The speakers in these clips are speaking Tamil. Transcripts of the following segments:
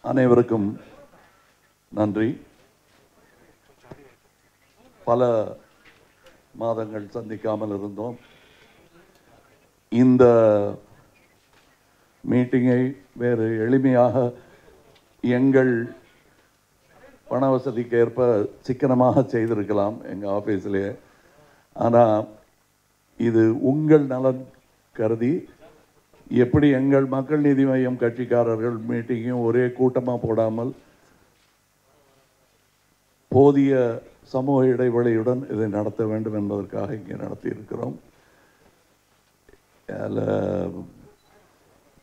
அனைவருக்கும் நன்றி. பல மாதங்கள் சந்திக்காமல் இருந்தோம். இந்த மீட்டிங்கை வேறு எளிமையாக எங்கள் பண வசதிக்கு ஏற்ப சிக்கனமாக செய்திருக்கலாம் எங்கள் ஆஃபீஸிலே. ஆனால் இது உங்கள் நலன் கருதி எப்படி எங்கள் மக்கள் நீதி மையம் கட்சிக்காரர்கள் மீட்டிங்கும் ஒரே கூட்டமாக போடாமல் போதிய சமூக இடைவெளியுடன் இதை நடத்த வேண்டும் என்பதற்காக இங்கே நடத்தியிருக்கிறோம்.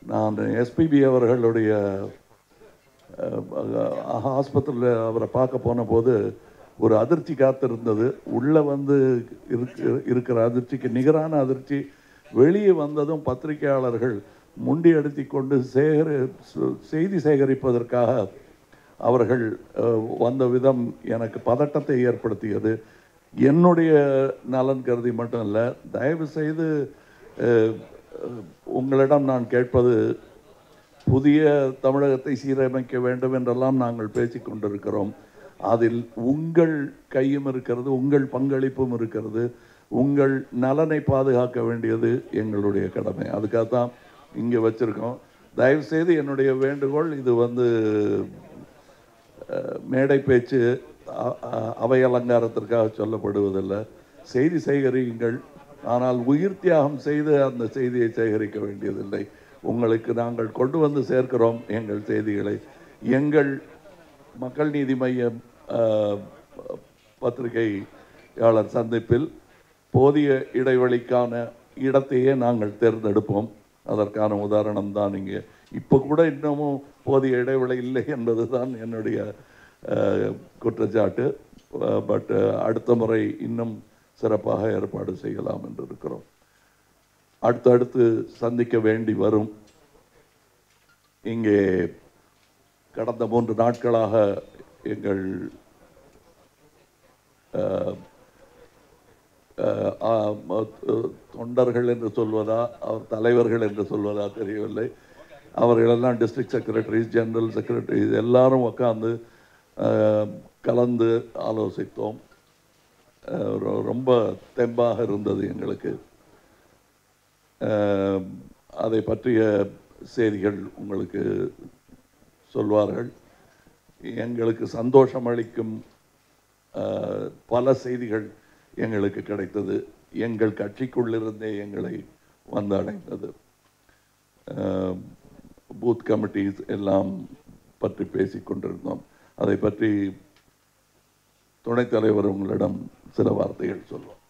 நான் எஸ்பிபி அவர்களுடைய ஆஸ்பத்திரியில் அவரை பார்க்க போன போது ஒரு அதிர்ச்சி காத்திருந்தது. உள்ளே வந்து இருக்கிற அதிர்ச்சிக்கு நிகரான அதிர்ச்சி வெளியே வந்ததும் பத்திரிகையாளர்கள் முண்டி அடித்து கொண்டு செய்தி சேகரிப்பதற்காக அவர்கள் வந்த விதம் எனக்கு பதட்டத்தை ஏற்படுத்தியது. என்னுடைய நலன் கருதி மட்டும் இல்லை, தயவு செய்து உங்களிடம் நான் கேட்பது, புதிய தமிழகத்தை சீரமைக்க வேண்டும் என்றெல்லாம் நாங்கள் பேசிக் கொண்டிருக்கிறோம். அதில் உங்கள் கையும் இருக்கிறது, உங்கள் பங்களிப்பும் இருக்கிறது. உங்கள் நலனை பாதுகாக்க வேண்டியது எங்களுடைய கடமை. அதுக்காகத்தான் இங்கே வச்சுருக்கோம். தயவுசெய்து என்னுடைய வேண்டுகோள், இது வந்து மேடை பேச்சு, அவை அலங்காரத்திற்காக சொல்லப்படுவதில்லை. செய்தி சேகரியுங்கள், ஆனால் உயிர் தியாகம் செய்து அந்த செய்தியை சேகரிக்க வேண்டியதில்லை. உங்களுக்கு நாங்கள் கொண்டு வந்து சேர்க்கிறோம் எங்கள் செய்திகளை. எங்கள் மக்கள் நீதி மையம் பத்திரிகையாளர் சந்திப்பில் போதிய இடைவெளிக்கான இடத்தையே நாங்கள் தேர்ந்தெடுப்போம். அதற்கான உதாரணம் தான் இங்கே. இப்போ கூட இன்னமும் போதிய இடைவெளி இல்லை என்பது தான் என்னுடைய குற்றச்சாட்டு. பட் அடுத்த முறை இன்னும் சிறப்பாக ஏற்பாடு செய்யலாம் என்று இருக்கிறோம். அடுத்தடுத்து சந்திக்க வேண்டி வரும். இங்கே கடந்த 3 நாட்களாக எங்கள் தொண்டர்கள் என்று சொல்வதா, அவர் தலைவர்கள் என்று சொல்வதா தெரியவில்லை, அவர்களெல்லாம் டிஸ்ட்ரிக்ட் செக்ரட்டரிஸ், ஜெனரல் செக்ரட்டரிஸ் எல்லாரும் உட்காந்து கலந்து ஆலோசித்தோம். ரொம்ப தெம்பாக இருந்தது எங்களுக்கு. அதை பற்றிய செய்திகள் உங்களுக்கு சொல்வார்கள். எங்களுக்கு சந்தோஷம் அளிக்கும் பல செய்திகள் எங்களுக்கு கிடைத்தது. எங்கள் கட்சிக்குள்ளிருந்தே எங்களை வந்து அடைந்தது. பூத் கமிட்டிஸ் எல்லாம் பற்றி பேசிக்கொண்டிருந்தோம். அதை பற்றி துணைத் தலைவர் உங்களிடம் சில வார்த்தைகள் சொல்வோம்.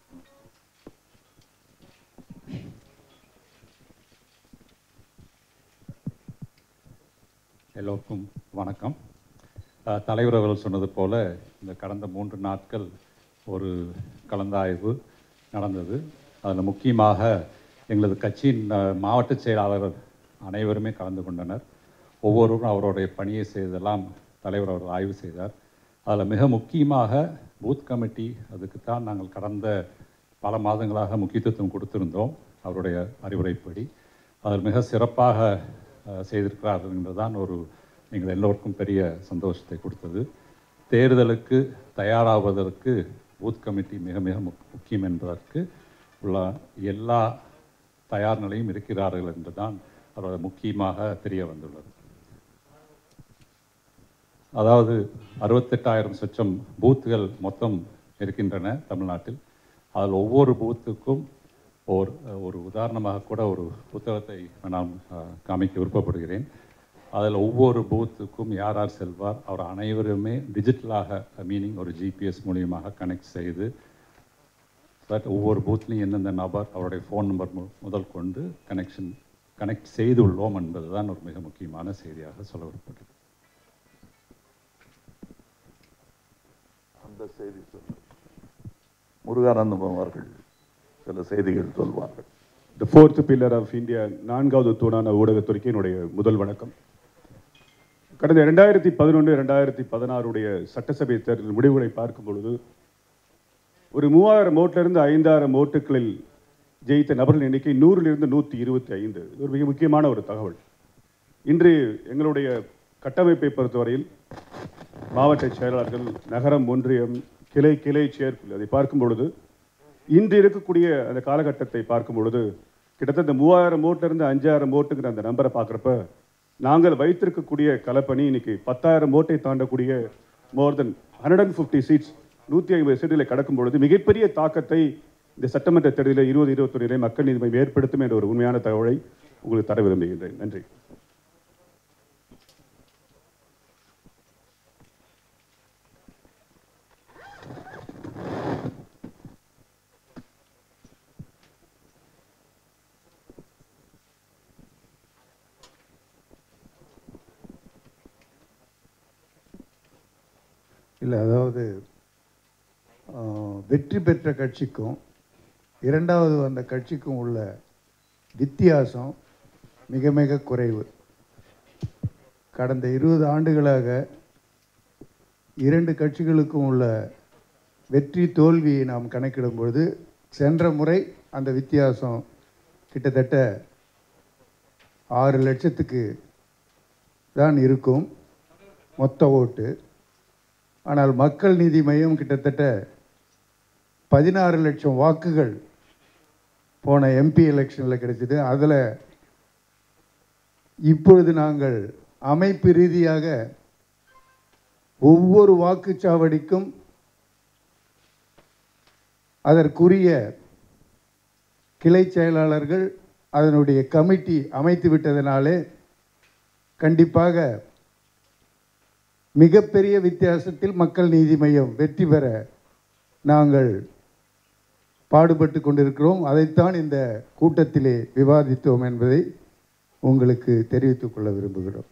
எல்லோருக்கும் வணக்கம். தலைவர் அவர்கள் சொன்னது போல இந்த கடந்த 3 நாட்கள் ஒரு கலந்தாய்வு நடந்தது. அதில் முக்கியமாக எங்களது கட்சியின் மாவட்ட செயலாளர் அனைவருமே கலந்து கொண்டனர். ஒவ்வொருவரும் அவருடைய பணியை செய்ததெல்லாம் தலைவர் அவர் ஆய்வு செய்தார். அதில் மிக முக்கியமாக பூத் கமிட்டி, அதுக்குத்தான் நாங்கள் கடந்த பல மாதங்களாக முக்கியத்துவம் கொடுத்திருந்தோம். அவருடைய அறிவுரைப்படி அதில் மிக சிறப்பாக செய்திருக்கிறார்கள் என்றுதான் எங்கள் எல்லோருக்கும் பெரிய சந்தோஷத்தை கொடுத்தது. தேர்தலுக்கு தயாராவதற்கு பூத் கமிட்டி மிக மிக முக்கியம் என்பதற்கு உள்ள எல்லா தயார் நிலையும் இருக்கிறார்கள் என்றுதான் அவரோட முக்கியமாக தெரிய வந்துள்ளது. அதாவது 68,000 சொச்சம் பூத்துகள் மொத்தம் இருக்கின்றன தமிழ்நாட்டில். அதில் ஒவ்வொரு பூத்துக்கும் ஒரு உதாரணமாக கூட ஒரு புத்தகத்தை நான் காமிக்க விருப்பப்படுகிறேன். அதில் ஒவ்வொரு பூத்துக்கும் யார் யார் செல்வார், அவர் அனைவருமே டிஜிட்டலாக, மீனிங் ஒரு ஜிபிஎஸ் மூலியமாக கனெக்ட் செய்து ஒவ்வொரு பூத்லையும் எந்தெந்த நபர், அவருடைய ஃபோன் நம்பர் முதல் கொண்டு கனெக்ட் செய்துள்ளோம் என்பது தான் ஒரு மிக முக்கியமான செய்தியாக சொல்ல விருப்பப்பட்டது. அந்த செய்தி முருகானந்தம் அவர்கள் சில செய்திகள் சொல்வார்கள். The fourth pillar of India, 4வது தூணான ஊடகத்துறைக்கு என்னுடைய முதல் வணக்கம். கடந்த 2011-2016 சட்டசபை தேர்தல் முடிவுகளை பார்க்கும் பொழுது ஒரு 3000 ஓட்டிலிருந்து 5000 ஓட்டுகளில் ஜெயித்த நபர்கள் எண்ணிக்கை 100லிருந்து 125. இது ஒரு மிக முக்கியமான ஒரு தகவல். இன்று எங்களுடைய கட்டமைப்பை பொறுத்தவரையில் மாவட்ட செயலாளர்கள், நகரம், ஒன்றியம், கிளை செயற்குழு அதை பார்க்கும் பொழுது இன்று இருக்கக்கூடிய அந்த காலகட்டத்தை பார்க்கும் பொழுது கிட்டத்தட்ட 3000 ஓட்டிலிருந்து 5000 ஓட்டுங்கிற அந்த நம்பரை பார்க்குறப்ப நாங்கள் வைத்திருக்கக்கூடிய களப்பணி இன்னைக்கு 10,000 ஓட்டை தாண்டக்கூடிய மோர் தென் 150 சீட்ஸ் 150 சீட்டுகளை கடக்கும் பொழுது மிகப்பெரிய தாக்கத்தை இந்த சட்டமன்ற தேர்தலில் 2021 மக்கள் நீதி மையம் ஏற்படுத்தும் என்ற ஒரு உண்மையான தகவலை உங்களுக்கு தர விரும்புகின்றேன். நன்றி. இல்லை, அதாவது வெற்றி பெற்ற கட்சிக்கும் இரண்டாவது வந்த கட்சிக்கும் உள்ள வித்தியாசம் மிக மிக குறைவு. கடந்த 20 ஆண்டுகளாக இரண்டு கட்சிகளுக்கும் உள்ள வெற்றி தோல்வியை நாம் கணக்கிடும் பொழுது சென்ற முறை அந்த வித்தியாசம் கிட்டத்தட்ட 6 லட்சத்துக்கு தான் இருக்கும் மொத்த ஓட்டு. ஆனால் மக்கள் நீதி மையம் கிட்டத்தட்ட 16 லட்சம் வாக்குகள் போன எம்பி எலெக்ஷனில் கிடைச்சிது. அதில் இப்பொழுது நாங்கள் அமைப்பு ரீதியாக ஒவ்வொரு வாக்குச்சாவடிக்கும் அதற்குரிய கிளை செயலாளர்கள் அதனுடைய கமிட்டி அமைத்து விட்டதனாலே கண்டிப்பாக மிகப்பெரிய வித்தியாசத்தில் மக்கள் நீதி மையம் வெற்றி பெற நாங்கள் பாடுபட்டு கொண்டிருக்கிறோம். அதைத்தான் இந்த கூட்டத்திலே விவாதித்தோம் என்பதை உங்களுக்கு தெரிவித்துக் கொள்ள விரும்புகிறோம்.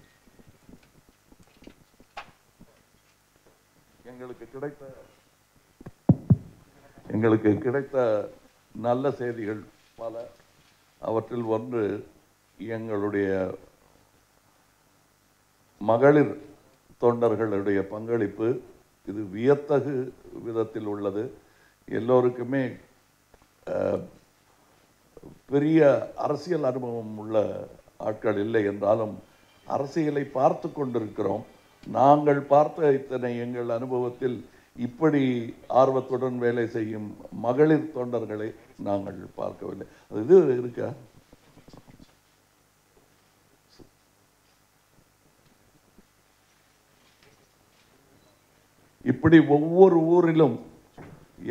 எங்களுக்கு கிடைத்த நல்ல செய்திகள் பல. அவற்றில் ஒன்று எங்களுடைய மகளிர் தொண்டர்களுடைய பங்களிப்பு. இது வியத்தகு விதத்தில் உள்ளது. எல்லோருக்குமே பெரிய அரசியல் அனுபவம் உள்ள ஆட்கள் இல்லை என்றாலும் அரசியலை பார்த்து கொண்டிருக்கிறோம். நாங்கள் பார்த்த இத்தனை எங்கள் அனுபவத்தில் இப்படி ஆர்வத்துடன் வேலை செய்யும் மகளிர் தொண்டர்களை நாங்கள் பார்க்கவில்லை. அது இது இருக்கா? இப்படி ஒவ்வொரு ஊரிலும்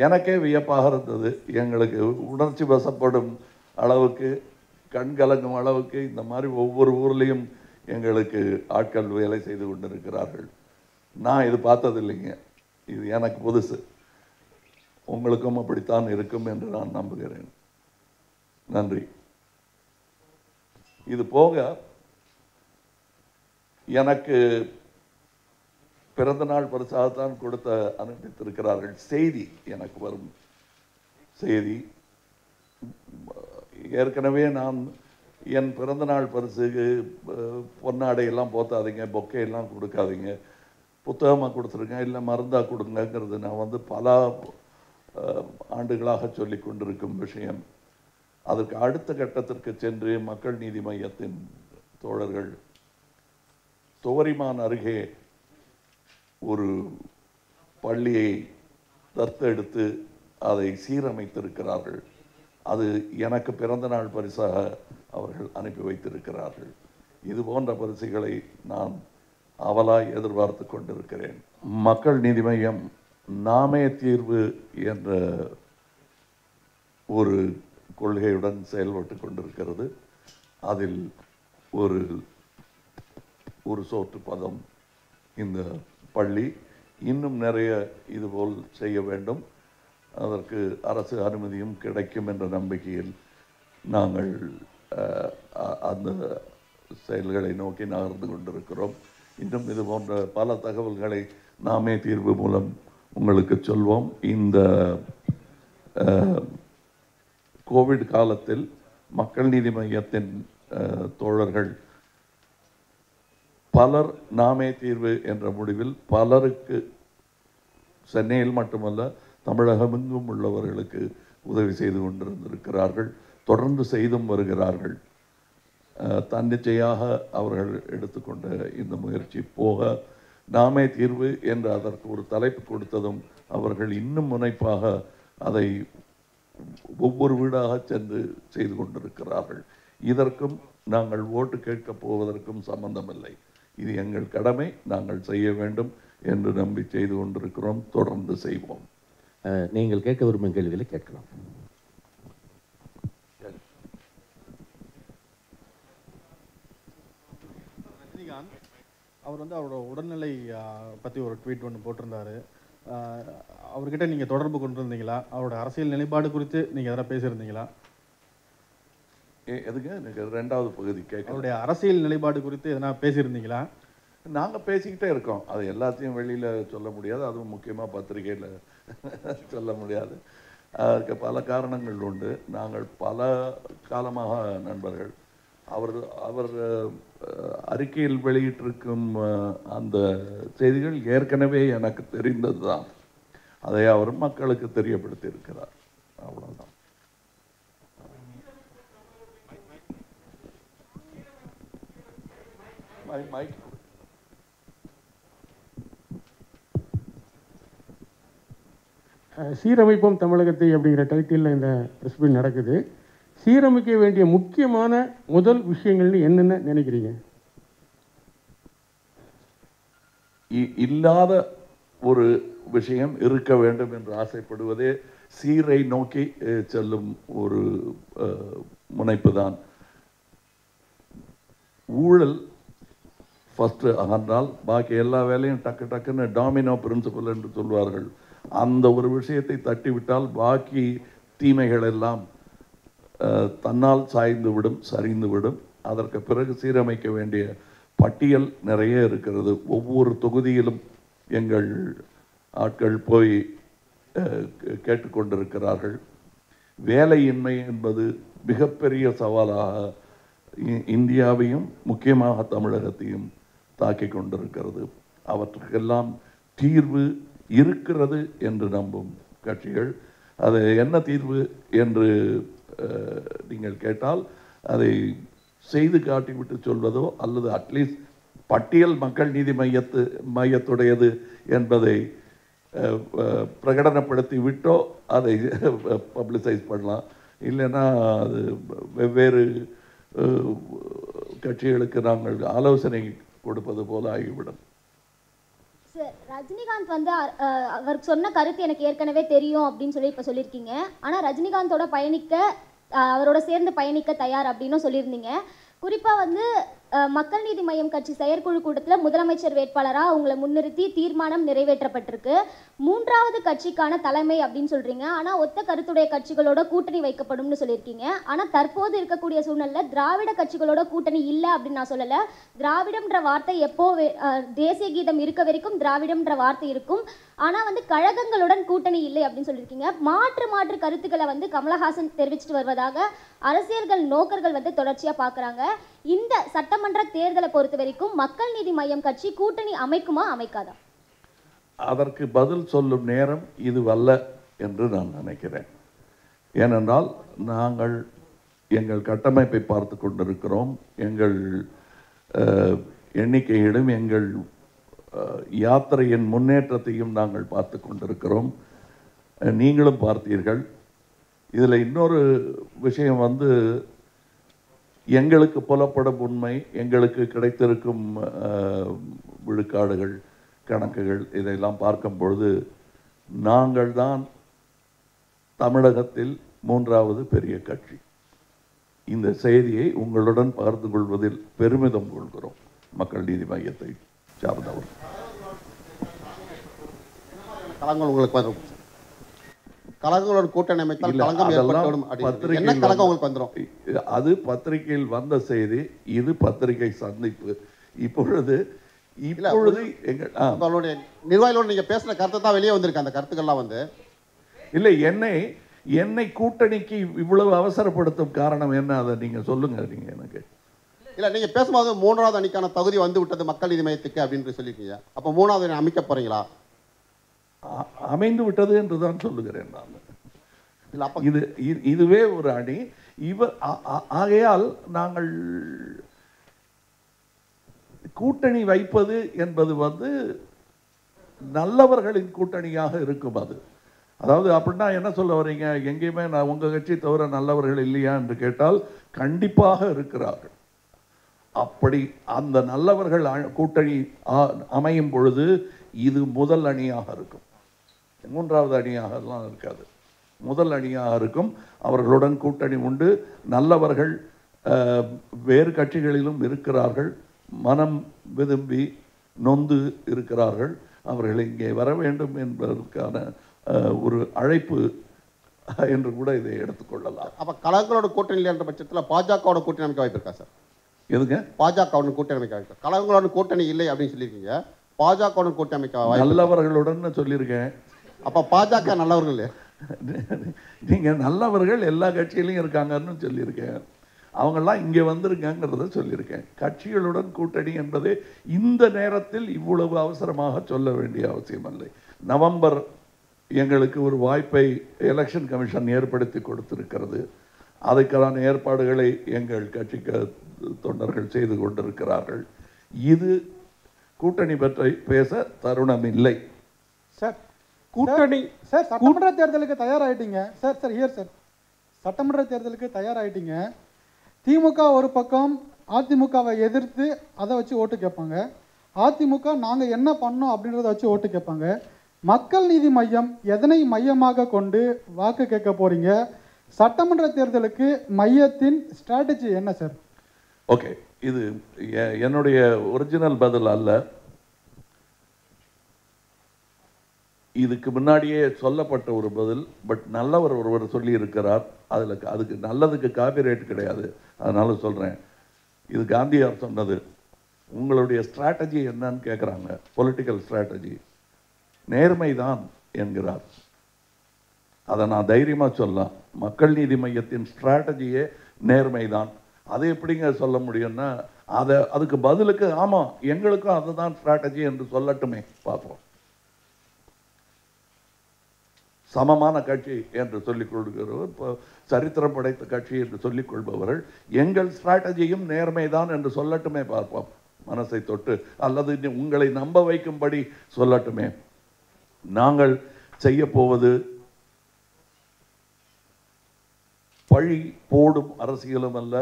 எனக்கே வியப்பாக இருந்தது. எங்களுக்கு உணர்ச்சி வசப்படும் அளவுக்கு, கண்கலங்கும் அளவுக்கு இந்த மாதிரி ஒவ்வொரு ஊர்லேயும் எங்களுக்கு ஆட்கள் வேலை செய்து கொண்டிருக்கிறார்கள். நான் இது பார்த்ததில்லைங்க. இது எனக்கு புதுசு. உங்களுக்கும் அப்படித்தான் இருக்கும் என்று நான் நம்புகிறேன். நன்றி. இது போக எனக்கு பிறந்த நாள் பரிசாகத்தான் கொடுத்த அனுப்பித்திருக்கிறார்கள். செய்தி எனக்கு வரும் செய்தி. ஏற்கனவே நான் என் பிறந்த நாள் பரிசுக்கு பொன்னாடையெல்லாம் போத்தாதீங்க, பொக்கையெல்லாம் கொடுக்காதீங்க, புத்தகமாக கொடுத்துருங்க, இல்லை மருந்தாக கொடுங்கிறது நான் பல ஆண்டுகளாக சொல்லி கொண்டிருக்கும் விஷயம். அதற்கு அடுத்த கட்டத்திற்கு சென்று மக்கள் நீதி மையத்தின் தோழர்கள் துவரிமான் அருகே ஒரு பள்ளியை தத்தெடுத்து அதை சீரமைத்திருக்கிறார்கள். அது எனக்கு பிறந்த நாள் பரிசாக அவர்கள் அனுப்பி வைத்திருக்கிறார்கள். இது போன்ற பரிசுகளை நான் அவலாய் எதிர்பார்த்து கொண்டிருக்கிறேன். மக்கள் நீதி மையம் நாமே தீர்வு என்ற ஒரு கொள்கையுடன் செயல்பட்டு கொண்டிருக்கிறது. அதில் ஒரு சோற்று பதம் இந்த பள்ளி. இன்னும் நிறைய இதுபோல் செய்ய வேண்டும். அதற்கு அரசு அனுமதியும் கிடைக்கும் என்ற நம்பிக்கையில் நாங்கள் அந்த செயல்களை நோக்கி நகர்ந்து கொண்டிருக்கிறோம். இன்னும் இது போன்ற பல தகவல்களை நாமே தீர்வு மூலம் உங்களுக்கு சொல்வோம். இந்த கோவிட் காலத்தில் மக்கள் நீதி மையத்தின் தோழர்கள் பலர் நாமே தீர்வு என்ற முடிவில் பலருக்கு, சென்னையில் மட்டுமல்ல தமிழகமெங்கும் உள்ளவர்களுக்கு உதவி செய்து கொண்டிருந்திருக்கிறார்கள். தொடர்ந்து செய்தும் வருகிறார்கள். தன்னிச்சையாக அவர்கள் எடுத்துக்கொண்ட இந்த முயற்சி போக நாமே தீர்வு என்று அதற்கு ஒரு தலைப்பு கொடுத்ததும் அவர்கள் இன்னும் முனைப்பாக அதை ஒவ்வொரு வீடாக சென்று செய்து கொண்டிருக்கிறார்கள். இதற்கும் நாங்கள் ஓட்டு கேட்கப் போவதற்கும் சம்பந்தமில்லை. இது எங்கள் கடமை, நாங்கள் செய்ய வேண்டும் என்று நம்பி செய்து கொண்டிருக்கிறோம். தொடர்ந்து செய்வோம். நீங்கள் கேட்க விரும்பும் கேள்விகளை கேட்கலாம். ரஜினிகாந்த் அவர் வந்து அவரோட உடல்நிலை பற்றி ஒரு ட்வீட் ஒன்று போட்டிருந்தாரு. அவர்கிட்ட நீங்கள் தொடர்பு கொண்டு இருந்தீங்களா? அவரோட அரசியல் நிலைப்பாடு குறித்து நீங்கள் எதனா பேசியிருந்தீங்களா? எதுங்க எனக்கு ரெண்டாவது பகுதி கேட்க. அவருடைய அரசியல் நிலைப்பாடு குறித்து எதனா பேசியிருந்தீங்களா? நாங்கள் பேசிக்கிட்டே இருக்கோம். அது எல்லாத்தையும் வெளியில் சொல்ல முடியாது, அதுவும் முக்கியமாக பத்திரிகையில் சொல்ல முடியாது. அதற்கு பல காரணங்கள் உண்டு. நாங்கள் பல காலமாக நண்பர்கள். அவர் அறிக்கையில் வெளியிட்டிருக்கும் அந்த செய்திகள் ஏற்கனவே எனக்கு தெரிந்தது தான். அதை அவர் மக்களுக்கு தெரியப்படுத்தி இருக்கிறார். அவ்வளோதான். மைக் சீரமைப்போம் தமிழகத்தை அப்படிங்கிற டைட்டிலில் இந்த ப்ரெஸ் மீட் நடக்குது. சீரமைக்க வேண்டிய முக்கியமான முதல் விஷயங்கள்னு என்னென்ன நினைக்கிறீங்க? இல்லாத ஒரு விஷயம் இருக்க வேண்டும் என்று ஆசைப்படுவதே சீரை நோக்கி செல்லும் ஒரு முனைப்பு தான். ஊழல் ஃபஸ்ட்டு அகன்றால் பாக்கி எல்லா வேலையும் டக்கு டக்குன்னு டாமினோ பிரின்சிபல் என்று சொல்வார்கள். அந்த ஒரு விஷயத்தை தட்டிவிட்டால் பாக்கி தீமைகள் எல்லாம் தன்னால் சாய்ந்துவிடும், சரிந்துவிடும். அதற்கு பிறகு சீரமைக்க வேண்டிய பட்டியல் நிறைய இருக்கிறது. ஒவ்வொரு தொகுதியிலும் எங்கள் ஆட்கள் போய் கேட்டுக்கொண்டிருக்கிறார்கள். வேலையின்மை என்பது மிகப்பெரிய சவாலாக இந்தியாவையும் முக்கியமாக தமிழகத்தையும் தாக்கி கொண்டிருக்கிறது. அவற்றுக்கெல்லாம் தீர்வு இருக்கிறது என்று நம்பும் கட்சிகள். அது என்ன தீர்வு என்று நீங்கள் கேட்டால் அதை செய்து காட்டிவிட்டு சொல்வதோ அல்லது அட்லீஸ்ட் பட்டியல் மக்கள் நீதி மையத்துடையது என்பதை பிரகடனப்படுத்தி விட்டோ அதை பப்ளிசைஸ் பண்ணலாம். இல்லைன்னா அது வெவ்வேறு கட்சிகளுக்கு நாங்கள் ஆலோசனை கொடுப்பது போல ஆகிவிடும். சார், ரஜினிகாந்த் வந்து அவர் சொன்ன கருத்து எனக்கு ஏற்கனவே தெரியும் அப்படின்னு சொல்லி இப்போ சொல்லியிருக்கீங்க. ஆனால் ரஜினிகாந்தோட பயணிக்க அவரோட சேர்ந்து பயணிக்க தயார் அப்படின்னு சொல்லியிருந்தீங்க. குறிப்பாக வந்து மக்கள் நீதி மய்யம் கட்சி செயற்குழு கூட்டத்தில் முதலமைச்சர் வேட்பாளராக அவங்களை முன்னிறுத்தி தீர்மானம் நிறைவேற்றப்பட்டிருக்கு. 3வது கட்சிக்கான தலைமை அப்படின்னு சொல்கிறீங்க. ஆனால் ஒத்த கருத்துடைய கட்சிகளோட கூட்டணி வைக்கப்படும்னு சொல்லியிருக்கீங்க. ஆனால் தற்போது இருக்கக்கூடிய சூழ்நிலையில் திராவிட கட்சிகளோட கூட்டணி இல்லை அப்படின்னு நான் சொல்லலை. திராவிடம்ன்ற வார்த்தை எப்போ தேசிய கீதம் இருக்க வரைக்கும் திராவிடம்ன்ற வார்த்தை இருக்கும். ஆனால் வந்து கழகங்களுடன் கூட்டணி இல்லை அப்படின்னு சொல்லியிருக்கீங்க. மாற்று கருத்துக்களை வந்து கமலஹாசன் தெரிவிச்சுட்டு வருவதாக அரசியல்கள் நோக்கர்கள் வந்து தொடர்ச்சியாக பார்க்குறாங்க. இந்த சட்டமன்ற தேர்தலை பொறுத்த வரைக்கும் மக்கள் நீதி மய்யம் கட்சி கூட்டணி அமைக்குமா அமைக்காதா? அதற்கு பதில் சொல்லும் நேரம் இதுவல்ல என்று நான் நினைக்கிறேன். ஏனென்றால் நாங்கள் எங்கள் கட்டமைப்பை பார்த்து கொண்டிருக்கிறோம். எங்கள் எண்ணிக்கையிலும் எங்கள் யாத்திரையின் முன்னேற்றத்தையும் நாங்கள் பார்த்து கொண்டிருக்கிறோம். நீங்களும் பார்த்தீர்கள். இதில் இன்னொரு விஷயம் வந்து எங்களுக்கு புலப்படும் உண்மை, எங்களுக்கு கிடைத்திருக்கும் விழுக்காடுகள், கணக்குகள் இதையெல்லாம் பார்க்கும் பொழுது நாங்கள் தான் தமிழகத்தில் 3வது பெரிய கட்சி. இந்த செய்தியை உங்களுடன் பகிர்ந்து கொள்வதில் பெருமிதம் கொள்கிறோம். மக்கள் நீதி மையத்தை சார்ந்தவர். கலங்கள் உங்களுக்கு வரும். கலங்களோட கூட்டணி அமைத்தால் கலங்கம் ஏற்படும். என்ன கலங்கம் உங்களுக்கு வந்துடும்? அது பத்திரிகையில் வந்த செய்தி. இது பத்திரிகை சந்திப்பு. இப்பொழுது உங்களுடைய நிர்வாகிகளோடு நீங்க பேசின கருத்தை தான் வெளியே வந்திருக்கு. அந்த கருத்துக்கள்லாம் வந்து இல்லை, என்னை கூட்டணிக்கு இவ்வளவு அவசரப்படுத்தும் காரணம் என்ன? அதை நீங்க சொல்லுங்க. நீங்க எனக்கு இல்ல, நீங்க பேசும்போது 3வது அணிக்கான தகுதி வந்து விட்டது மக்கள் நீதி மையத்துக்கு அப்படின்னு சொல்லியிருக்கீங்க. அப்போ 3வது அணி அமைக்க போறீங்களா? அமைந்து விட்டது என்றுதான் சொல்லுகிறேன் நான். இதுவே ஒரு அணி. ஆகையால் நாங்கள் கூட்டணி வைப்பது என்பது வந்து நல்லவர்களின் கூட்டணியாக இருக்கும். அது அதாவது அப்படின்னா என்ன சொல்ல வரீங்க? எங்கேயுமே நான் உங்கள் கட்சி தவிர நல்லவர்கள் இல்லையா என்று கேட்டால் கண்டிப்பாக இருக்கிறார்கள். அப்படி அந்த நல்லவர்கள் கூட்டணி அமையும் பொழுது இது முதல் அணியாக இருக்கும், மூன்றாவது அணியாகலாம் இருக்காது, முதல் அணியாக இருக்கும். அவர்களுடன் கூட்டணி உண்டு. நல்லவர்கள் வேறு கட்சிகளிலும் இருக்கிறார்கள், மனம் விரும்பி நொந்து இருக்கிறார்கள். அவர்கள் இங்கே வர வேண்டும் என்பதற்கான ஒரு அழைப்பு என்று கூட இதை எடுத்துக்கொள்ளலாம். அப்போ கழகங்களோட கூட்டணி இல்லை என்ற பட்சத்தில் பாஜகவோட கூட்டணி அமைக்க வாய்ப்பு இருக்கா சார்? எதுங்க? பாஜகவுடன் கூட்டணி அமைக்க வாய்ப்பு, கழகங்களோட கூட்டணி இல்லை அப்படின்னு சொல்லியிருக்கீங்க, பாஜகவுடன் கூட்டணி அமைக்க வாய்ப்பு? நல்லவர்களுடன் சொல்லியிருக்கேன். அப்போ பாஜக நல்லவர்கள் இல்லையா? நீங்கள் நல்லவர்கள் எல்லா கட்சியிலையும் இருக்காங்கன்னு சொல்லியிருக்கேன். அவங்கெல்லாம் இங்கே வந்திருக்காங்கிறத சொல்லியிருக்கேன். கட்சிகளுடன் கூட்டணி என்பது இந்த நேரத்தில் இவ்வளவு அவசரமாக சொல்ல வேண்டிய அவசியம் இல்லை. நவம்பர் எங்களுக்கு ஒரு வாய்ப்பை எலெக்ஷன் கமிஷன் ஏற்படுத்தி கொடுத்திருக்கிறது. அதுக்கான ஏற்பாடுகளை எங்கள் கட்சிக்கு தொண்டர்கள் செய்து கொண்டிருக்கிறார்கள். இது கூட்டணி பற்றி பேச தருணம் இல்லை. சார் கூட்டணி சார் சட்டமன்ற தேர்தலுக்கு தயாராகிட்டீங்க சார். சார் ஹியர் சார், சட்டமன்ற தேர்தலுக்கு தயாராகிட்டீங்க. திமுக ஒரு பக்கம் அதிமுகவை எதிர்த்து அதை வச்சு ஓட்டு கேட்பாங்க, அதிமுக நாங்கள் என்ன பண்ணோம் அப்படின்றத வச்சு ஓட்டு கேட்பாங்க. மக்கள் நீதி மையம் எதனை மையமாக கொண்டு வாக்கு கேட்க போறீங்க? சட்டமன்ற தேர்தலுக்கு மையத்தின் ஸ்ட்ராட்டஜி என்ன சார்? ஓகே, இது என்னுடைய ஒரிஜினல் பதில் அல்ல. இதுக்கு முன்னாடியே சொல்லப்பட்ட ஒரு பதில். பட் நல்லவர் ஒருவர் சொல்லி இருக்கிறார். அதுக்கு நல்லதுக்கு காப்பிரைட் கிடையாது, அதனால சொல்கிறேன். இது காந்தியார் சொன்னது. உங்களுடைய ஸ்ட்ராட்டஜி என்னன்னு கேட்குறாங்க. பொலிட்டிக்கல் ஸ்ட்ராட்டஜி நேர்மைதான் என்கிறார். அதை நான் தைரியமாக சொல்லலாம். மக்கள் நீதி மையத்தின் ஸ்ட்ராட்டஜியே நேர்மைதான். அது எப்படிங்க சொல்ல முடியும்னா, அதுக்கு பதிலுக்கு ஆமாம் எங்களுக்கும் அதுதான் ஸ்ட்ராட்டஜி என்று சொல்லட்டுமே பார்ப்போம். சமமான கட்சி என்று சொல்லிக் கொள்கிறவர், இப்போ சரித்திரம் படைத்த கட்சி என்று சொல்லிக் கொள்பவர்கள் எங்கள் ஸ்ட்ராட்டஜியும் நேர்மைதான் என்று சொல்லட்டுமே பார்ப்போம், மனசை தொட்டு. அல்லது உங்களை நம்ப வைக்கும்படி சொல்லட்டுமே. நாங்கள் செய்ய போவது பழி போடும் அரசியலும் அல்ல,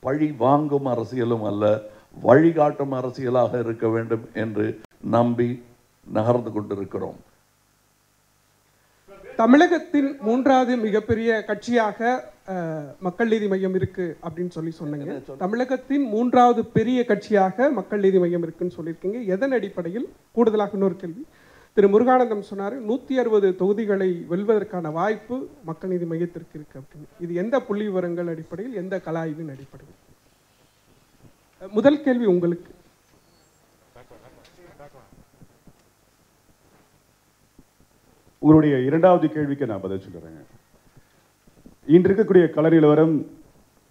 பழி வாங்கும் அரசியலும் அல்ல, வழிகாட்டும் அரசியலாக இருக்க வேண்டும் என்று நம்பி நகர்ந்து கொண்டிருக்கிறோம். தமிழகத்தின் மூன்றாவது மிகப்பெரிய கட்சியாக மக்கள் நீதி மையம் இருக்கு அப்படின்னு சொன்னீங்க. தமிழகத்தின் மூன்றாவது பெரிய கட்சியாக மக்கள் நீதி மையம் இருக்குன்னு சொல்லியிருக்கீங்க. எதன் அடிப்படையில்? கூடுதலாக இன்னொரு கேள்வி. திரு முருகானந்தம் சொன்னார் 160 தொகுதிகளை வெல்வதற்கான வாய்ப்பு மக்கள் நீதி மையத்திற்கு இருக்கு அப்படின்னு. இது எந்த புள்ளி விவரங்கள் அடிப்படையில், எந்த கள ஆய்வின் அடிப்படையில்? முதல் கேள்வி உங்களுக்கு. உங்களுடைய இரண்டாவது கேள்விக்கு நான் பதில் சொல்கிறேங்க. இன்று இருக்கக்கூடிய கள நிலவரம்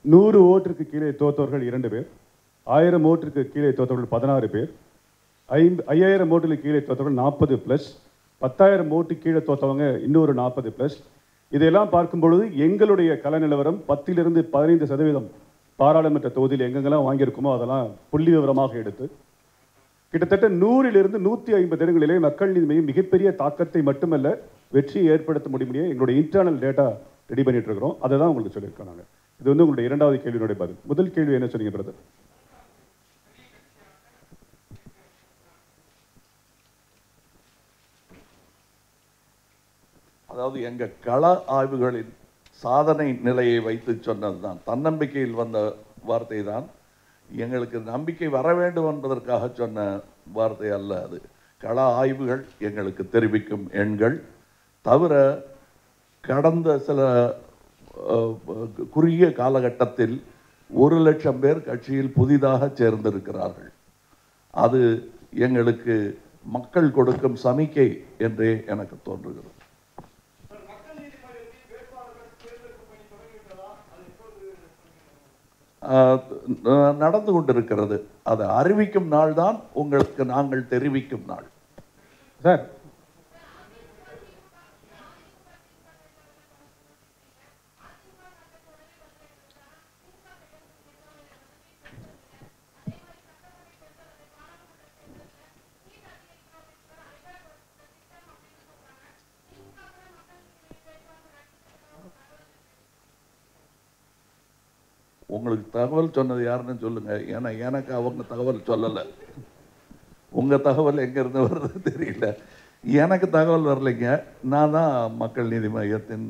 100 ஓட்டிற்கு கீழே தோத்தவர்கள் 2 பேர், 1000 ஓட்டிற்கு கீழே தோத்தவர்கள் 16 பேர், 5000 ஓட்டுக்கு கீழே தோத்தவர்கள் 40+, 10,000 ஓட்டு கீழே தோத்தவங்க இன்னொரு 40+. இதையெல்லாம் பார்க்கும் பொழுது எங்களுடைய கள நிலவரம் 10லிருந்து 15% பாராளுமன்ற தொகுதியில் எங்கெங்கெல்லாம் வாங்கியிருக்குமோ அதெல்லாம் புள்ளி விவரமாக எடுத்து கிட்டத்தட்ட 100லிருந்து 150 இடங்களிலே மக்கள் நீதி மையம் மிகப்பெரிய தாக்கத்தை மட்டுமல்ல வெற்றியை ஏற்படுத்த முடியும். எங்களுடைய இன்டர்னல் டேட்டா ரெடி பண்ணிட்டு இருக்கிறோம். அதை தான் உங்களுக்கு சொல்லியிருக்கோம் நாங்கள். இது வந்து உங்களுடைய இரண்டாவது கேள்வியினுடைய பதில். முதல் கேள்வி என்ன சொன்னீங்க பிரதர்? அதாவது எங்கள் கள ஆய்வுகளின் சாதனை நிலையை வைத்து சொன்னது தான், தன்னம்பிக்கையில் வந்த வார்த்தை தான். எங்களுக்கு நம்பிக்கை வர வேண்டும் என்பதற்காக சொன்ன வார்த்தை அல்ல அது. கள ஆய்வுகள் எங்களுக்கு தெரிவிக்கும் எண்கள் தவிர, கடந்த சில குறுகிய காலகட்டத்தில் 1,00,000 பேர் கட்சியில் புதிதாக சேர்ந்திருக்கிறார்கள். அது எங்களுக்கு மக்கள் கொடுக்கும் சமிக்கை என்றே எனக்கு தோன்றுகிறது. நடந்து கொண்டிருக்கிறது. அதை அறிவிக்கும் நாள் தான் உங்களுக்கு நாங்கள் தெரிவிக்கும் நாள். சார் உங்களுக்கு தகவல் சொன்னது யாருன்னு சொல்லுங்கள். ஏன்னா எனக்கு அவங்க தகவல் சொல்லலை. உங்கள் தகவல் எங்கேருந்து வர்றது தெரியல. எனக்கு தகவல் வரலைங்க. நான் தான் மக்கள் நீதி மையத்தின்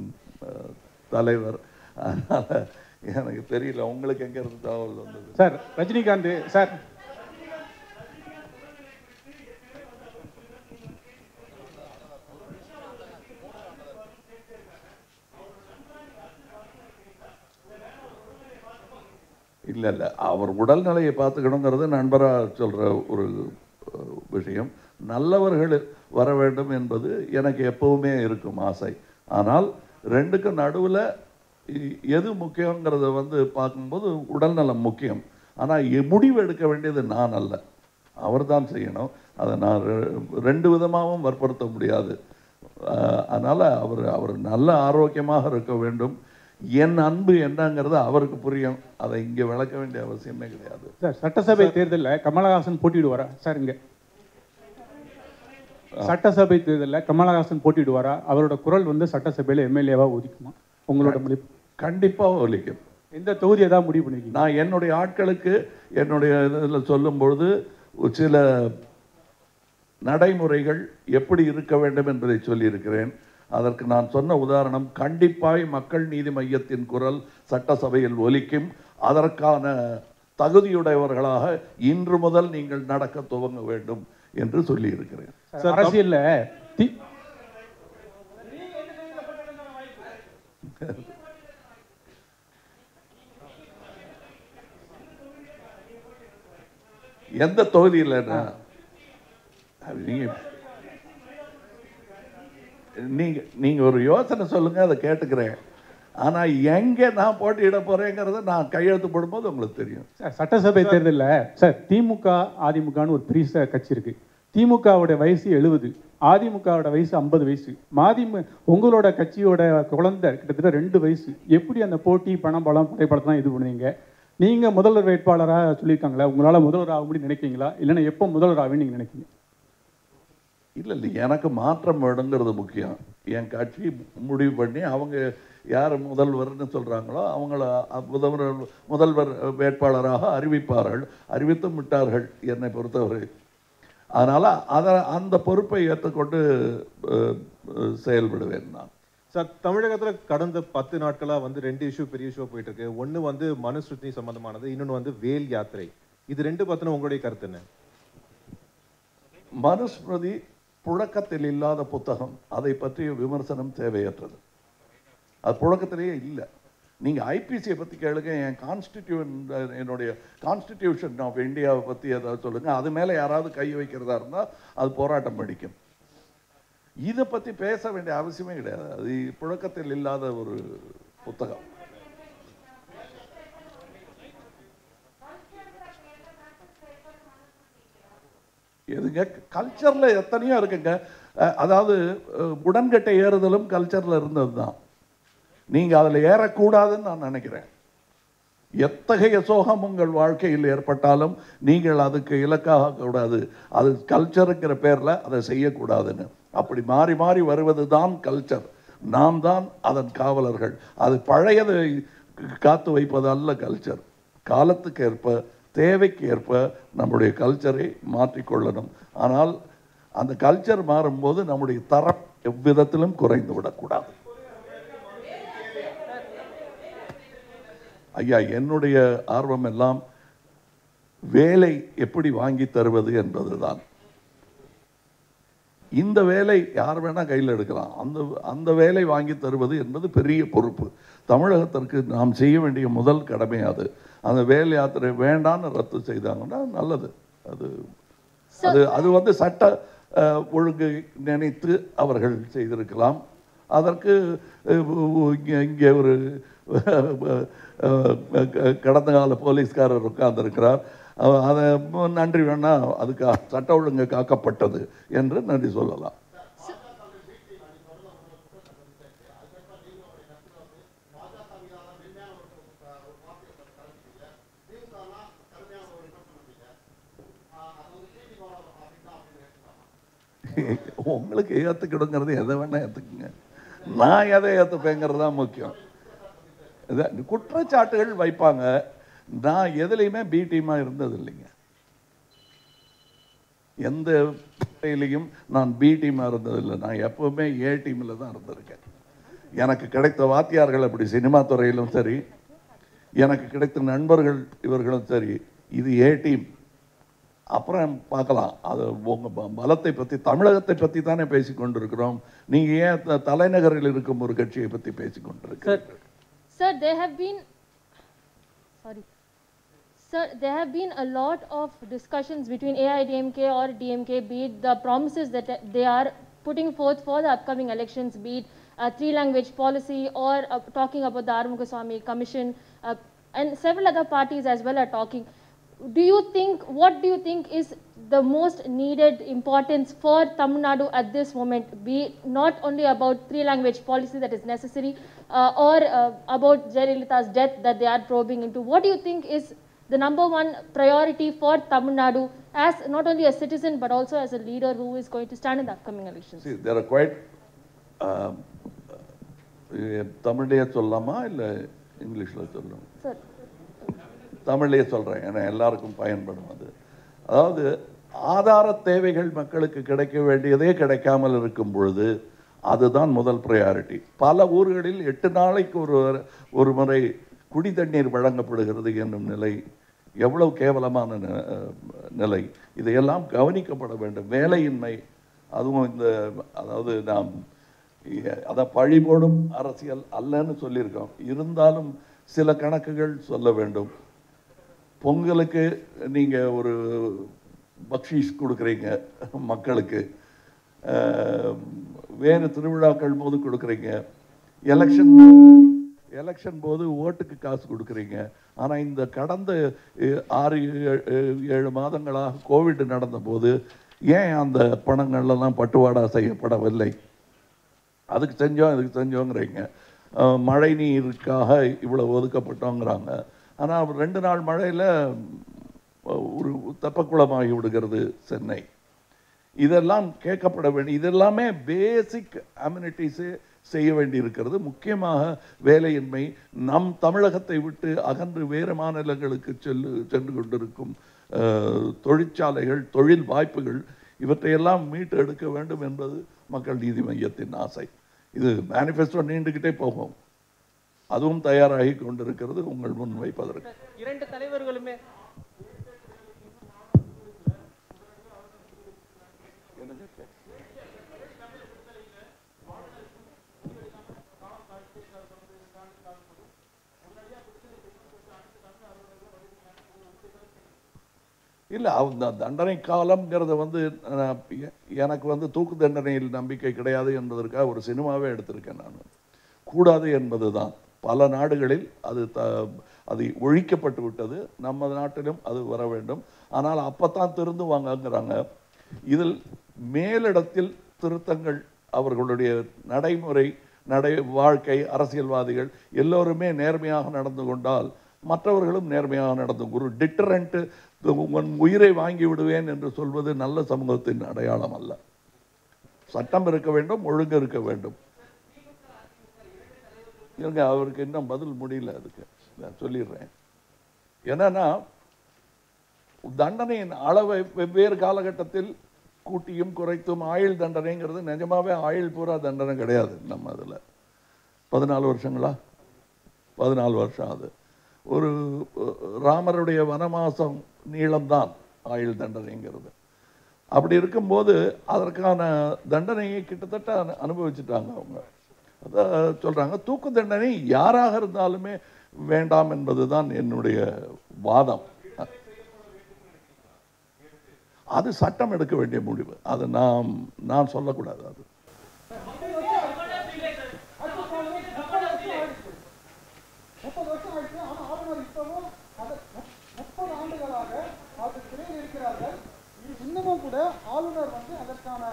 தலைவர். அதனால் எனக்கு தெரியல உங்களுக்கு எங்கேருந்து தகவல் வந்தது. சார் ரஜினிகாந்த் சார் இல்லை இல்லை, அவர் உடல்நிலையை பார்த்துக்கணுங்கிறது நண்பராக சொல்கிற ஒரு விஷயம். நல்லவர்கள் வர வேண்டும் என்பது எனக்கு எப்பவுமே இருக்கும் ஆசை. ஆனால் ரெண்டுக்கும் நடுவில் எது முக்கியங்கிறத பார்க்கும்போது உடல்நலம் முக்கியம். ஆனால் முடிவு எடுக்க வேண்டியது நான் அல்ல, அவர் தான் செய்யணும். அதை நான் ரெண்டு விதமாகவும் வற்புறுத்த முடியாது. அதனால் அவர் நல்ல ஆரோக்கியமாக இருக்க வேண்டும். என் அன்பு என்னங்கிறது அவருக்கு புரியும். அதை இங்கே விளக்க வேண்டிய அவசியமே கிடையாது. சார் சட்டசபை தேர்தலில் கமலஹாசன் போட்டியிடுவாரா சார்? இங்கே சட்டசபை தேர்தலில் கமலஹாசன் போட்டியிடுவாரா? அவரோட குரல் சட்டசபையில் எம்எல்ஏவாக ஒதுக்குமா? உங்களோட முடிவு? கண்டிப்பாக ஒலிக்கும். எந்த தொகுதியை தான் முடிவு பண்ணிருக்கீங்க? நான் என்னுடைய ஆட்களுக்கு என்னுடைய இதில் சொல்லும்பொழுது சில நடைமுறைகள் எப்படி இருக்க வேண்டும் என்பதை சொல்லியிருக்கிறேன். அதற்கு நான் சொன்ன உதாரணம், கண்டிப்பாய் மக்கள் நீதி மையத்தின் குரல் சட்டசபையில் ஒலிக்கும். அதற்கான தகுதியுடையவர்களாக இன்று முதல் நீங்கள் நடக்க துவங்க வேண்டும் என்று சொல்லியிருக்கிறேன். அரசியல்ல எந்த தொகுதியில் நீங்க ஒரு யோசனை சொல்லுங்க, அதை கேட்டுக்கிறேன். ஆனா எங்க நான் போட்டியிட போறேங்கிறத நான் கையெழுத்து போடும்போது உங்களுக்கு தெரியும். சட்டசபை தேர்தலில் சார் திமுக அதிமுகன்னு ஒரு பெரிய கட்சி இருக்கு. திமுகவோட வயசு 70, அதிமுகவோட வயசு 50 வயசு. உங்களோட கட்சியோட குழந்தை கிட்டத்தட்ட 2 வயசு. எப்படி அந்த போட்டி பணம் பலம் புகைப்படத்தான் இது பண்ணுவீங்க? நீங்க முதல்வர் வேட்பாளராக சொல்லியிருக்காங்களா? உங்களால முதல்வர் ஆக முடியும் நினைக்கிறீங்களா? இல்லைன்னா எப்போ முதல்வர் ஆகுன்னு நீங்க நினைக்கிறீங்க? இல்லை, எனக்கு மாற்றம் வேணுங்கிறது முக்கியம். என் கட்சி முடிவு பண்ணி அவங்க யார் முதல்வர்னு சொல்கிறாங்களோ அவங்கள முதல்வர் வேட்பாளராக அறிவிப்பார்கள். அறிவித்தும் விட்டார்கள் என்னை பொறுத்தவரை. அதனால் அந்த பொறுப்பை ஏற்றுக்கொண்டு செயல்படுவேன் நான். சார், தமிழகத்தில் கடந்த 10 நாட்களாக 2 இஷ்யூ பெரிய இஷ்யூ போயிட்டு இருக்கு. ஒன்று மனுஸ்மிருதி சம்பந்தமானது, இன்னொன்று வேல் யாத்திரை. இது 2 பற்றின உங்களுடைய கருத்து என்ன? மனுஸ்மிருதி புழக்கத்தில் இல்லாத புத்தகம். அதை பற்றிய விமர்சனம் தேவையற்றது. அது புழக்கத்திலேயே இல்லை. நீங்கள் ஐபிசியை பற்றி கேளுங்க, என்னுடைய கான்ஸ்டிடியூஷன் ஆஃப் இந்தியாவை பற்றி ஏதாவது சொல்லுங்கள். அது மேலே யாராவது கை வைக்கிறதா இருந்தால் அது போராட்டம் படிக்கும். இதை பற்றி பேச வேண்டிய அவசியமே கிடையாது. அது புழக்கத்தில் இல்லாத ஒரு புத்தகம். எதுங்க, கல்ச்சரில் எத்தனையோ இருக்குங்க. அதாவது உடன்கட்டை ஏறுதலும் கல்ச்சரில் இருந்தது தான். நீங்கள் அதில் ஏறக்கூடாதுன்னு நான் நினைக்கிறேன். எத்தகைய சோகம் உங்கள் வாழ்க்கையில் ஏற்பட்டாலும் நீங்கள் அதுக்கு இலக்காக கூடாது. அது கல்ச்சருங்கிற பேரில் அதை செய்யக்கூடாதுன்னு. அப்படி மாறி மாறி வருவது தான் கல்ச்சர். நாம் தான் அதன் காவலர்கள். அது பழையதை காத்து வைப்பது அல்ல கல்ச்சர். காலத்துக்கு ஏற்ப, தேவைக்கு ஏற்ப நம்முடைய கல்ச்சரை மாற்றிக்கொள்ளணும். ஆனால் அந்த கல்ச்சர் மாறும்போது நம்முடைய தரம் எவ்விதத்திலும் குறைந்து விடக்கூடாது. ஐயா, என்னுடைய ஆர்வம் எல்லாம் வேலை எப்படி வாங்கி தருவது என்பதுதான். இந்த வேலை யார் வேணால் கையில் எடுக்கலாம். அந்த வேலை வாங்கி தருவது என்பது பெரிய பொறுப்பு. தமிழகத்திற்கு நாம் செய்ய வேண்டிய முதல் கடமை அது. அந்த வேலை யாத்திரை வேண்டான்னு ரத்து செய்தாங்கன்னா நல்லது. அது சட்ட ஒழுங்கு நினைத்து அவர்கள் செய்திருக்கலாம். அதற்கு இங்கே ஒரு கடந்த கால போலீஸ்காரர் உட்கார்ந்திருக்கிறார். அதை நன்றி வேணா, அதுக்கு சட்ட ஒழுங்கு காக்கப்பட்டது என்று நன்றி சொல்லலாம். உங்களுக்கு ஏற்றுக்கிடுங்கிறது எதை வேணா ஏற்றுக்குங்க. நான் எதை ஏற்றுப்பேங்கிறது தான் முக்கியம். குற்றச்சாட்டுகள் வைப்பாங்க. நான் எதுலேயுமே பி டீமாக இருந்தது இல்லைங்க. எந்த துறையிலையும் நான் பி டீமாக இருந்ததில்லை. நான் எப்போவுமே ஏ டீமில் தான் இருந்திருக்கேன். எனக்கு கிடைத்த வாத்தியார்கள் அப்படி சினிமா துறையிலும் சரி, எனக்கு கிடைத்த நண்பர்கள் இவர்களும் சரி, இது ஏ டீம். அப்புறம் பார்க்கலாம். அது உங்கள் பலத்தை பற்றி, தமிழகத்தை பற்றி தானே பேசி கொண்டிருக்கிறோம். நீங்கள் ஏன் தலைநகரில் இருக்கும் ஒரு கட்சியை பற்றி பேசி கொண்டிருக்கிறீர்கள்? Sir, there have been a lot of discussions between AIDMK or DMK, be it the promises that they are putting forth for the upcoming elections, be it three-language policy or talking about the Arumugaswamy Commission, and several other parties as well are talking. What do you think is the most needed importance for Tamil Nadu at this moment? Be not only about three-language policy that is necessary, or about Jayalalitha's death that they are probing into. What do you think is the number one priority for Tamil Nadu as not only a citizen but also as a leader who is going to stand in the upcoming elections? See, there are quite தமிழ்லேயே சொல்லலாமா இல்லை இங்கிலீஷில் சொல்லலாம்? Sir. தமிழ்லேயே சொல்கிறேன், ஏன்னா எல்லாருக்கும் பயன்படும் அது. அதாவது ஆதார தேவைகள் மக்களுக்கு கிடைக்க வேண்டியதே கிடைக்காமல் இருக்கும் பொழுது அதுதான் முதல் ப்ரையாரிட்டி. பல ஊர்களில் 8 நாளைக்கு ஒரு முறை குடி தண்ணீர் வழங்கப்படுகிறது என்னும் நிலை எவ்வளவு கேவலமான நிலை. இதையெல்லாம் கவனிக்கப்பட வேண்டும். வேலையின்மை, அதுவும் இந்த அதாவது நாம் அதை பழி போடும் அரசியல் அல்லன்னு சொல்லியிருக்கோம். இருந்தாலும் சில கணக்குகள் சொல்ல வேண்டும். பொங்கலுக்கு நீங்கள் ஒரு பக்ஷீஸ் கொடுக்குறீங்க மக்களுக்கு, வேறு திருவிழாக்கள் போது கொடுக்குறீங்க, எலெக்ஷன் போது ஓட்டுக்கு காசு கொடுக்குறீங்க. ஆனால் இந்த கடந்த 6-7 மாதங்களாக கோவிட் நடந்த போது ஏன் அந்த பணங்கள்லாம் பட்டுவாடா செய்யப்படவில்லை? அதுக்கு செஞ்சோங்கிறீங்க. மழை நீருக்காக இவ்வளோ ஒதுக்கப்பட்டோங்கிறாங்க. ஆனால் 2 நாள் மழையில் ஒரு தெப்பக்குளமாகி விடுகிறது சென்னை. இதெல்லாம் கேட்கப்பட வேண்டிய, இதெல்லாமே பேசிக் அம்யூனிட்டிஸு செய்ய வேண்டியிருக்கிறது. முக்கியமாக வேலையின்மை, நம் தமிழகத்தை விட்டு அகன்று வேறு மாநிலங்களுக்கு சென்று கொண்டிருக்கும் தொழிற்சாலைகள், தொழில் வாய்ப்புகள், இவற்றையெல்லாம் மீட்டு எடுக்க வேண்டும் என்பது மக்கள் நீதி மையத்தின் ஆசை. இது மேனிஃபெஸ்டோ நீண்டுகிட்டே போகும். அதுவும் தயாராகி கொண்டிருக்கிறது உங்கள் முன் வைப்பதற்கு. 2 தலைவர்களுமே இல்லை, அந்த தண்டனை காலம்ங்கிறத எனக்கு தூக்கு தண்டனையில் நம்பிக்கை கிடையாது என்பதற்காக ஒரு சினிமாவே எடுத்திருக்கேன். நான் கூடாது என்பது தான். பல நாடுகளில் அது ஒழிக்கப்பட்டு விட்டது. நம்ம நாட்டிலும் அது வர வேண்டும். ஆனால் அப்பத்தான் திருந்துவாங்கங்கிறாங்க. இதில் மேலிடத்தில் திருத்தங்கள், அவர்களுடைய நடைமுறை வாழ்க்கை, அரசியல்வாதிகள் எல்லோருமே நேர்மையாக நடந்து கொண்டால் மற்றவர்களும் நேர்மையாக நடந்து, ஒரு டிட்டரண்ட், உன் உயிரை வாங்கி விடுவேன் என்று சொல்வது நல்ல சமூகத்தின் அடையாளம் அல்ல. சட்டம் இருக்க வேண்டும், ஒழுங்கு இருக்க வேண்டும். அவருக்கு இன்னும் பதில் முடியல. அதுக்கு நான் சொல்லிடுறேன். என்னன்னா, தண்டனையின் அளவை வெவ்வேறு காலகட்டத்தில் கூட்டியும் குறைத்தும், ஆயுள் தண்டனைங்கிறது நிஜமாவே ஆயுள் பூரா தண்டனை கிடையாது. நம்ம அதில் 14 வருஷங்களா, 14 வருஷம். அது ஒரு ராமருடைய வனமாசம் நீளம்தான் ஆயுள் தண்டனைங்கிறது. அப்படி இருக்கும்போது அதற்கான தண்டனையை கிட்டத்தட்ட அனுபவிச்சுட்டாங்க அவங்க. அதான் சொல்கிறாங்க, தூக்கு தண்டனை யாராக இருந்தாலுமே வேண்டாம் என்பதுதான் என்னுடைய வாதம். அது சட்டம் எடுக்க வேண்டிய முடிவு. அது நான் சொல்லக்கூடாது. அது இன்னமும் கூட ஆளுநர் அதற்கான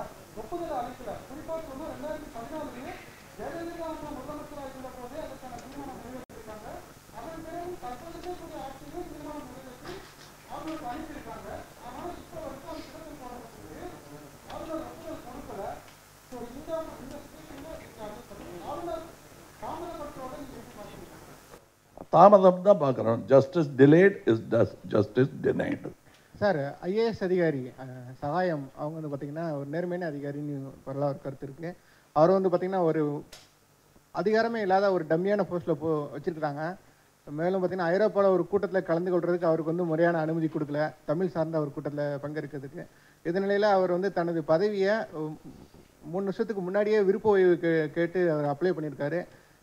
ஒப்புதல் அளிக்கிறார். குறிப்பாக சொன்னால் 2014 ஜெயலலிதா முதலமைச்சராக இருந்த போதே அதற்கான தீர்மானம் நிறைவேற்றிருக்காங்க. அதன் பிறகு தற்போதைய ஆட்சியிலும் தீர்மானம் நிறைவேற்றி ஆளுநருக்கு அனுப்பியிருக்காங்க. ஆனால் இப்போ வரைக்கும் அந்த திட்டத்தில் போடப்பட்டது ஆளுநர் ஒப்புதல் கொடுக்கல. ஸோ இந்த ஆளுநர் தாமதப்பட்டோட நீங்கள் எப்படி பார்க்குறீங்க? தாமதம் தான் பார்க்குறோம். Justice delayed is justice denied. Sir, IAS அதிகாரி சகாயம் அவங்க வந்து பார்த்தீங்கன்னா ஒரு நேர்மையான அதிகாரின்னு வரலாறு ஒரு கருத்து இருக்குது. அவர் வந்து பார்த்தீங்கன்னா ஒரு அதிகாரமே இல்லாத ஒரு டம்மியான போஸ்ட்டில் வச்சுருக்காங்க. மேலும் பார்த்தீங்கன்னா ஐரோப்பாவில் ஒரு கூட்டத்தில் கலந்து கொள்றதுக்கு அவருக்கு வந்து முறையான அனுமதி கொடுக்கல, தமிழ் சார்ந்த ஒரு கூட்டத்தில் பங்கெடுக்கிறதுக்கு. இந்த நிலையில் அவர் வந்து தனது பதவியை 3 வருஷத்துக்கு முன்னாடியே விருப்ப ஓய்வு கேட்டு அவர் அப்ளை பண்ணியிருக்காரு.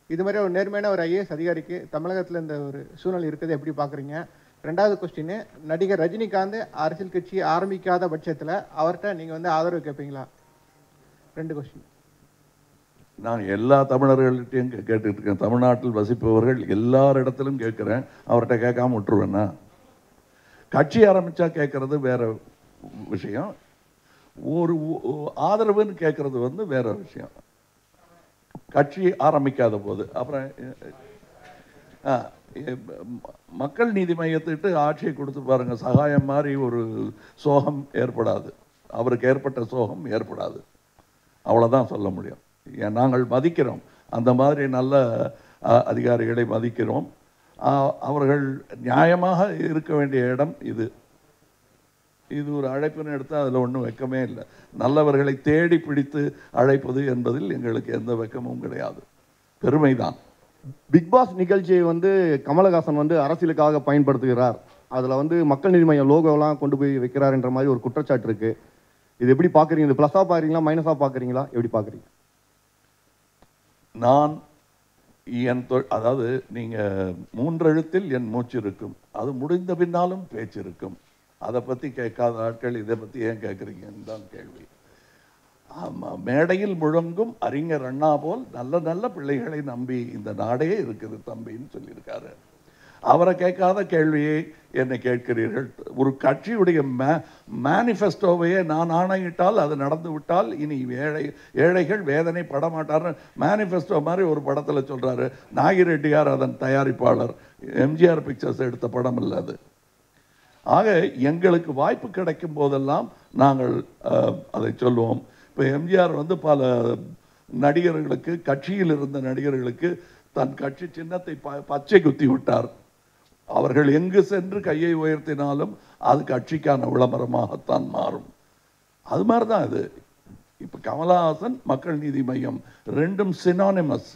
இது மாதிரி ஒரு நேர்மையான ஒரு ஐஏஎஸ் அதிகாரிக்கு தமிழகத்தில் இந்த ஒரு சூழ்நிலை இருக்குது எப்படி பார்க்குறீங்க? 2வது கொஸ்டின், நடிகர் ரஜினிகாந்த் அரசியல் கட்சி ஆரம்பிக்காத பட்சத்தில் அவர்கிட்ட நீங்கள் வந்து ஆதரவு கேட்பீங்களா? 2 கொஸ்டின். நான் எல்லா தமிழர்கள்ட்டையும் கேட்டுட்டு இருக்கேன். தமிழ்நாட்டில் வசிப்பவர்கள் எல்லாரிடத்திலும் கேட்குறேன். அவர்கிட்ட கேட்காம விட்டுருவேன்னா? கட்சி ஆரம்பித்தா கேட்குறது வேற விஷயம், ஒரு ஆதரவுன்னு கேட்குறது வந்து வேற விஷயம். கட்சி ஆரம்பிக்காத போது அப்புறம் மக்கள் நீதி மையத்திட்டு ஆட்சியை கொடுத்து பாருங்கள், சகாயம் மாதிரி ஒரு சோகம் ஏற்படாது. அவருக்கு ஏற்பட்ட சோகம் ஏற்படாது. அவ்வளோதான் சொல்ல முடியும். நாங்கள் மதிக்கிறோம், அந்த மாதிரி நல்ல அதிகாரிகளை மதிக்கிறோம். அவர்கள் நியாயமாக இருக்க வேண்டிய இடம் இது. இது ஒரு அழைப்புன்னு எடுத்தால் அதில் ஒன்றும் வெக்கமே இல்லை. நல்லவர்களை தேடி பிடித்து அழைப்பது என்பதில் எங்களுக்கு எந்த வெக்கமும் கிடையாது, பெருமைதான். பிக் பாஸ் நிகழ்ச்சியை வந்து கமலஹாசன் வந்து அரசியலுக்காக பயன்படுத்துகிறார், அதில் வந்து மக்கள் நீதி மையம் லோகோலாம் கொண்டு போய் வைக்கிறார்ன்ற மாதிரி ஒரு குற்றச்சாட்டு இருக்கு. இது எப்படி பார்க்குறீங்க? இது ப்ளஸ்ஸாக பார்க்குறீங்களா, மைனஸாக பார்க்குறீங்களா, எப்படி பார்க்குறீங்க? நான் அதாவது நீங்கள் 3 எழுத்தில் என் மூச்சு இருக்கும், அது முடிந்த பின்னாலும் பேச்சு இருக்கும். அதை பற்றி கேட்காத ஆட்கள் இதை பற்றி ஏன் கேட்குறீங்கன்னு தான் கேள்வி. ஆமாம், மேடையில் முழங்கும் அறிஞர் அண்ணா போல் நல்ல நல்ல பிள்ளைகளை நம்பி இந்த நாடே இருக்குது தம்பின்னு சொல்லியிருக்காரு. அவரை கேட்காத கேள்வியை என்னை கேட்கிறீர்கள். ஒரு கட்சியுடைய மேனிஃபெஸ்டோவையே நான் ஆணையிட்டால் அது நடந்து விட்டால் இனி ஏழைகள் வேதனை படமாட்டார்னு மேனிஃபெஸ்டோ மாதிரி ஒரு படத்தில் சொல்கிறாரு. நாகிரெட்டியார் அதன் தயாரிப்பாளர். எம்ஜிஆர் பிக்சர்ஸ் எடுத்த படம் இல்லை அது. ஆக எங்களுக்கு வாய்ப்பு கிடைக்கும் போதெல்லாம் நாங்கள் அதை சொல்லுவோம். இப்போ எம்ஜிஆர் வந்து பல நடிகர்களுக்கு, கட்சியில் இருந்த நடிகர்களுக்கு தன் கட்சி சின்னத்தை பச்சை குத்தி விட்டார். அவர்கள் எங்கு சென்று கையை உயர்த்தினாலும் அது கட்சிக்கான விளம்பரமாகத்தான் மாறும். அது மாதிரி தான் இது. இப்போ கமலஹாசன், மக்கள் நீதி மையம் ரெண்டும் சினானிமஸ்.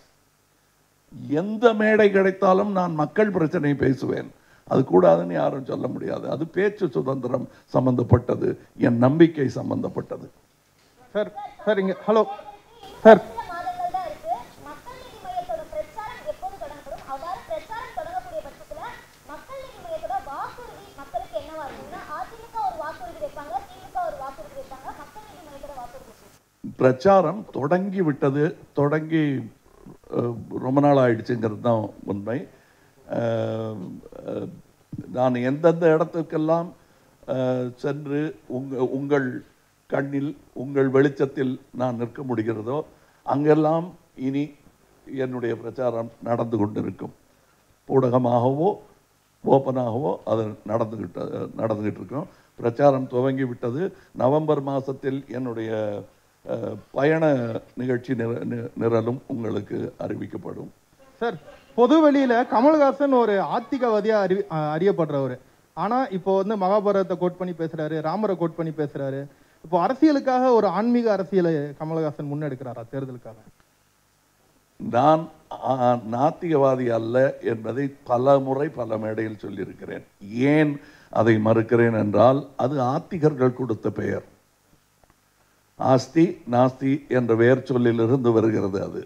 எந்த மேடை கிடைத்தாலும் நான் மக்கள் பிரச்சனை பேசுவேன். அது கூடாதுன்னு யாரும் சொல்ல முடியாது. அது பேச்சு சுதந்திரம் சம்பந்தப்பட்டது, என் நம்பிக்கை சம்பந்தப்பட்டது. சார் சார் இங்கே ஹலோ சார், பிரச்சாரம் தொடங்கி விட்டது, தொடங்கி ரொம்ப நாள் ஆயிடுச்சுங்கிறது தான் உண்மை. நான் எந்தெந்த இடத்துக்கெல்லாம் சென்று உங்கள் கண்ணில், உங்கள் வெளிச்சத்தில் நான் நிற்க முடிகிறதோ அங்கெல்லாம் இனி என்னுடைய பிரச்சாரம் நடந்து கொண்டிருக்கும். ஊடகமாகவோ ஓப்பனாகவோ அது நடந்துகிட்டு இருக்கோம். பிரச்சாரம் துவங்கி விட்டது. நவம்பர் மாதத்தில் என்னுடைய பயண நிகழ்ச்சி நிரலும் உங்களுக்கு அறிவிக்கப்படும். சார், பொது வெளியில் கமல்ஹாசன் ஒரு ஆத்திகவாதியாக அறியப்படுறவர். ஆனால் இப்போ வந்து மகாபாரதத்தை கோட் பண்ணி பேசுகிறாரு, ராமரை கோட் பண்ணி பேசுகிறாரு. இப்போ அரசியலுக்காக ஒரு ஆன்மீக அரசியலை கமல்ஹாசன் முன்னெடுக்கிறாரா தேர்தலுக்காக? நான் நாத்திகவாதி அல்ல என்பதை பல முறை பல மேடையில் சொல்லியிருக்கிறேன். ஏன் அதை மறுக்கிறேன் என்றால், அது ஆத்திகர்கள் கொடுத்த பெயர். ஆஸ்தி நாஸ்தி என்ற பெயர் சொல்லிலிருந்து வருகிறது. அது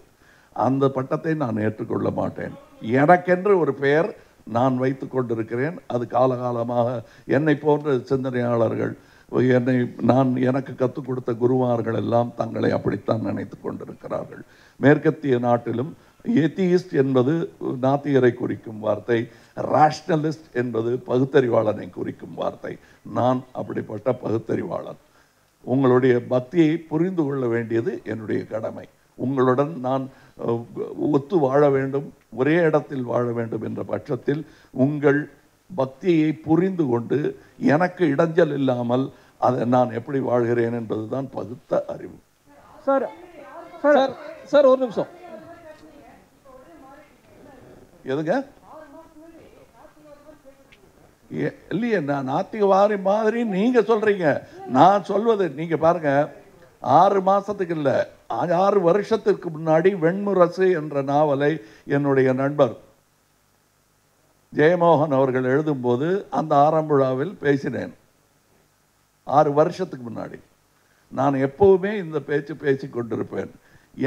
அந்த பட்டத்தை நான் ஏற்றுக்கொள்ள மாட்டேன். எனக்கென்று ஒரு பெயர் நான் வைத்து கொண்டிருக்கிறேன். அது காலகாலமாக என்னை போன்ற சிந்தனையாளர்கள், எனக்கு கற்றுக் கொடுத்த குருவார்கள் எல்லாம் தங்களை அப்படித்தான் நினைத்து கொண்டிருக்கிறார்கள். மேற்கத்திய நாட்டிலும் ஏத்தியிஸ்ட் என்பது நாத்திகரை குறிக்கும் வார்த்தை, ராஷ்னலிஸ்ட் என்பது பகுத்தறிவாளனை குறிக்கும் வார்த்தை. நான் அப்படிப்பட்ட பகுத்தறிவாளன். உங்களுடைய பக்தியை புரிந்து கொள்ள வேண்டியது என்னுடைய கடமை. உங்களுடன் நான் ஒத்து வாழ வேண்டும், ஒரே இடத்தில் வாழ வேண்டும் என்ற பட்சத்தில் உங்கள் பக்தியை புரிந்து கொண்டு எனக்கு இடைஞ்சல் இல்லாமல் அதை நான் எப்படி வாழ்கிறேன் என்பதுதான் பகுத்த அறிவு. சார் சார் ஒரு நிமிஷம். எதுங்க? இல்லையே, நான் நாத்திகவாதி மாதிரி நீங்கள் சொல்கிறீங்க. நான் சொல்வது நீங்கள் பாருங்கள், 6 மாதத்துக்கு இல்லை, 6 வருஷத்திற்கு முன்னாடி வெண்முரசு என்ற நாவலை என்னுடைய நண்பர் ஜெயமோகன் அவர்கள் எழுதும்போது அந்த ஆறாம் விழாவில் பேசினேன். 6 வருஷத்துக்கு முன்னாடி. நான் எப்போவுமே இந்த பேச்சு பேசி கொண்டிருப்பேன்.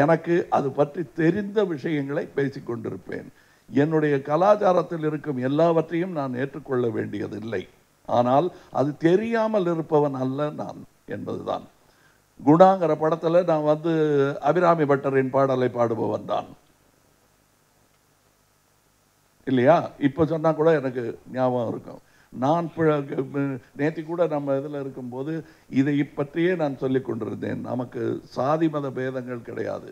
எனக்கு அது பற்றி தெரிந்த விஷயங்களை பேசி கொண்டிருப்பேன். என்னுடைய கலாச்சாரத்தில் இருக்கும் எல்லாவற்றையும் நான் ஏற்றுக்கொள்ள வேண்டியதில்லை. ஆனால் அது தெரியாமல் இருப்பவன் அல்ல நான் என்பதுதான். குணாங்கிற படத்தில் நான் வந்து அபிராமி பட்டரின் பாடலை பாடுபவன் தான் இல்லையா? இப்போ சொன்னால் கூட எனக்கு ஞாபகம் இருக்கும். நான் நேற்று கூட நம்ம இதில் இருக்கும்போது இதை பற்றியே நான் சொல்லி கொண்டிருந்தேன். நமக்கு சாதி மத பேதங்கள் கிடையாது.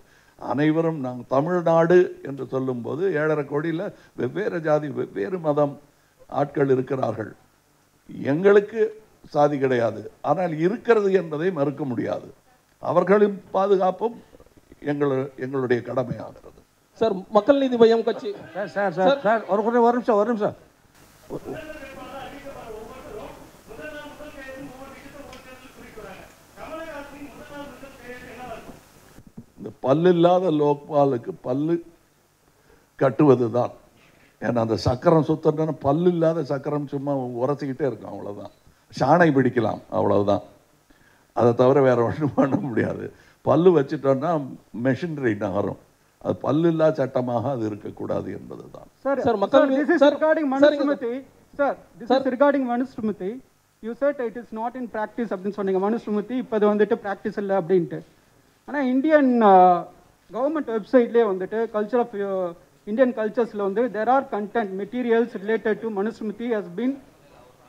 அனைவரும் நாங்கள் தமிழ்நாடு என்று சொல்லும்போது 7.5 கோடியில் வெவ்வேறு ஜாதி வெவ்வேறு மதம் ஆட்கள் இருக்கிறார்கள். எங்களுக்கு சாதி கிடையாது, ஆனால் இருக்கிறது என்பதை மறுக்க முடியாது. அவர்களின் பாதுகாப்பும் எங்களுடைய கடமையாகிறது. சார், மக்கள் நீதி மய்யம் கட்சி சார் ஒரு நிமிஷம் இந்த பல்லில்லாத லோக்பாலுக்கு பல்லு கட்டுவது தான். ஏன்னா அந்த சக்கரம் சுத்தணும்னா பல்லு இல்லாத சக்கரம் சும்மா உரசிக்கிட்டே இருக்கும், அவ்வளோதான். சாணை பிடிக்கலாம், அவ்வளவுதான். அதை தவிர வேற ஒன்றும் பண்ண முடியாது. பல்லு வச்சுட்டோன்னா மெஷினரி நகரும். அது பல்லு இல்லா சட்டமாக அது இருக்கக்கூடாது என்பது தான். Sir, this is regarding Manusmriti. Sir, this is regarding Manusmriti. You said it is not in practice அப்படின்னு சொன்னீங்க. Manusmriti இப்போ அது வந்துட்டு ப்ராக்டிஸ் இல்லை அப்படின்ட்டு. ஆனால் இந்தியன் கவர்மெண்ட் வெப்சைட்லேயே வந்துட்டு கல்ச்சர் ஆஃப் இந்தியன் கல்ச்சர்ஸில் வந்து there are content materials related to Manusmriti has been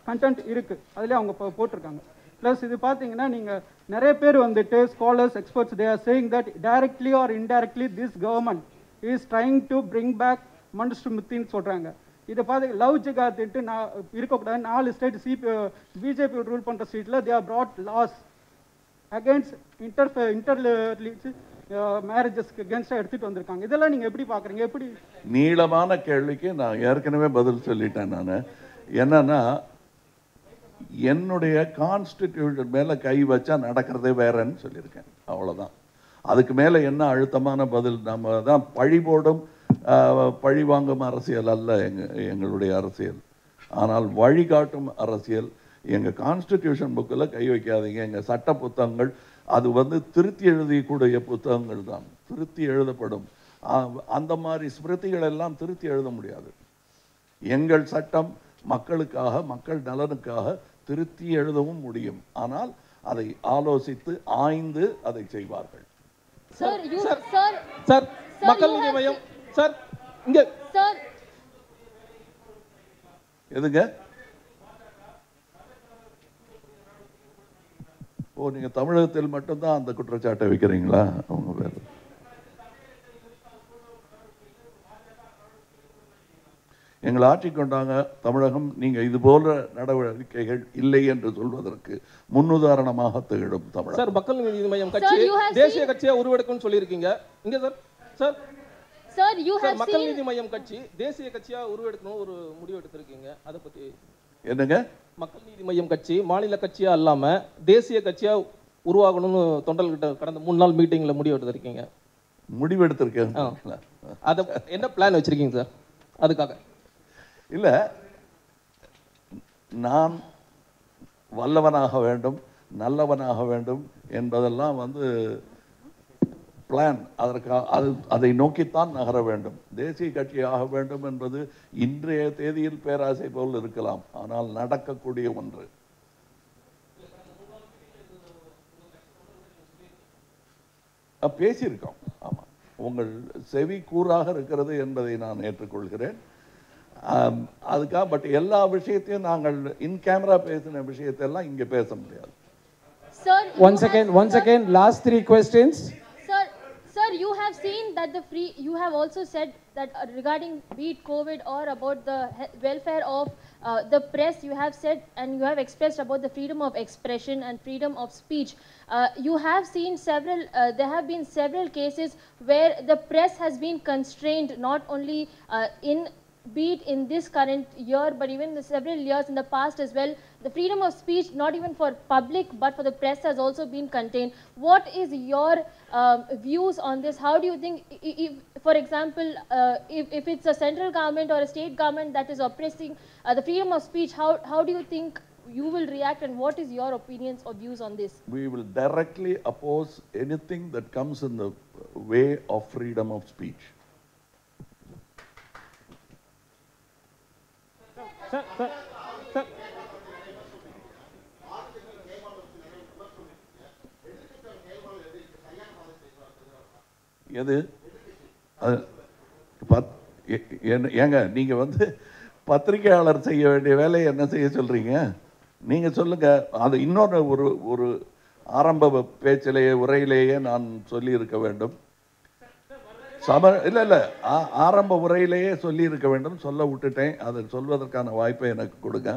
content இருக்குது, அதுலேயே அவங்க போட்டிருக்காங்க. ப்ளஸ் இது பார்த்தீங்கன்னா நீங்கள் நிறைய பேர் வந்துட்டு scholars experts they are saying that directly or indirectly this government is trying to bring back Manusmritiன்னு சொல்கிறாங்க. இதை பார்த்து லவ் ஜிகாத்துட்டு நான் இருக்கக்கூடாது. 4 ஸ்டேட் பிஜேபி ரூல் பண்ணுற ஸ்டேட்டில் they have brought laws against மேரேஜஸ்க்கு அகேன்ஸ்டாக எடுத்துகிட்டு வந்திருக்காங்க. இதெல்லாம் நீங்கள் எப்படி பார்க்குறீங்க? எப்படி? நீளமான கேள்விக்கு நான் ஏற்கனவே பதில் சொல்லிட்டேன். நான் என்னன்னா, என்னுடைய கான்ஸ்டிடியூஷன் மேலே கை வச்சா நடக்கிறதே வேறன்னு சொல்லியிருக்கேன், அவ்வளோதான். அதுக்கு மேலே என்ன அழுத்தமான பதில்? நம்ம தான் பழி போடும் பழி வாங்கும் அரசியல் அல்ல எங்களுடைய அரசியல், ஆனால் வழிகாட்டும் அரசியல். எங்கள் கான்ஸ்டிடியூஷன் புக்கில் கை வைக்காதீங்க. எங்கள் சட்ட புத்தகங்கள் அது வந்து திருத்தி எழுதிக்கூடிய புத்தகங்கள் தான், திருத்தி எழுதப்படும். அந்த மாதிரி ஸ்மிருதிகள் எல்லாம் திருத்தி எழுத முடியாது. எங்கள் சட்டம் மக்களுக்காக, மக்கள் நலனுக்காக திருத்தி எழுதவும் முடியும். ஆனால் அதை ஆலோசித்து ஆய்ந்து அதை செய்வார்கள். சார், மக்கள் நீதி மய்யம் சார் இங்க சார் எதுங்க? ஓ, நீங்க தமிழகத்தில் மட்டும்தான் அந்த குற்றச்சாட்டை வைக்கிறீங்களா? அவங்க பேர் எங்களை ஆட்சி கொண்டாங்க தமிழகம். நீங்க இது போன்ற நடவடிக்கைகள் இல்லை என்று சொல்வதற்கு முன்னுதாரணமாக திகழும் தமிழகம். சார், மக்கள் நீதி மய்யம் கட்சி தேசிய கட்சியா உருவெடுக்கும்னு சொல்லியிருக்கீங்க. இங்க சார் மக்கள் நீதி மய்யம் கட்சி தேசிய கட்சியா உருவெடுக்கணும் ஒரு முடிவு எடுத்திருக்கீங்க. அதை பத்தி என்னங்க? மக்கள் நீதி மய்யம் கட்சி மாநில கட்சியா இல்லாம தேசிய கட்சியா உருவாகணும்னு தொண்டர்கிட்ட கடந்த 3 நாள் மீட்டிங்ல முடிவு எடுத்திருக்கீங்க. முடிவு எடுத்திருக்கேன். அதை என்ன பிளான் வச்சிருக்கீங்க சார்? அதுக்காக இல்லை, நான் வல்லவனாக வேண்டும், நல்லவனாக வேண்டும் என்பதெல்லாம் வந்து பிளான். அதை நோக்கித்தான் நகர வேண்டும். தேசிய கட்சியாக வேண்டும் என்பது இன்றைய தேதியில் பேராசை போல் இருக்கலாம், ஆனால் நடக்கக்கூடிய ஒன்று. பேசியிருக்கோம். ஆமாம், உங்கள் செவி கூறாக இருக்கிறது என்பதை நான் ஏற்றுக்கொள்கிறேன். அதுக்காக பட் எல்லா விஷயத்தையும் நாங்கள் இன் கேமரா பேசின விஷயத்தெல்லாம் இங்கே பேச முடியாது. One second, last 3 questions. Sir, you have seen that you have also said that regarding be it COVID or about the welfare of the press, you have said and you have expressed about the freedom of expression and freedom of speech. You have seen there have been several cases where the press has been constrained not only in be it in this current year, but even the several years in the past as well, the freedom of speech, not even for public, but for the press, has also been contained. What is your views on this? How do you think, if, for example, if it's a central government or a state government that is oppressing the freedom of speech, how do you think you will react, and what is your opinions or views on this? We will directly oppose anything that comes in the way of freedom of speech. Sir. எது ஏங்க நீங்க வந்து பத்திரிகையாளர் செய்ய வேண்டிய வேலையை என்ன செய்ய சொல்றீங்க? நீங்க சொல்லுங்க. அது இன்னொரு ஒரு ஆரம்ப பேச்சிலேயே உரையிலேயே நான் சொல்லி இருக்க வேண்டும். இல்ல ஆரம்ப உரையிலேயே சொல்லி இருக்க வேண்டும். சொல்ல விட்டுட்டேன். அதை சொல்வதற்கான வாய்ப்பை எனக்கு கொடுங்க.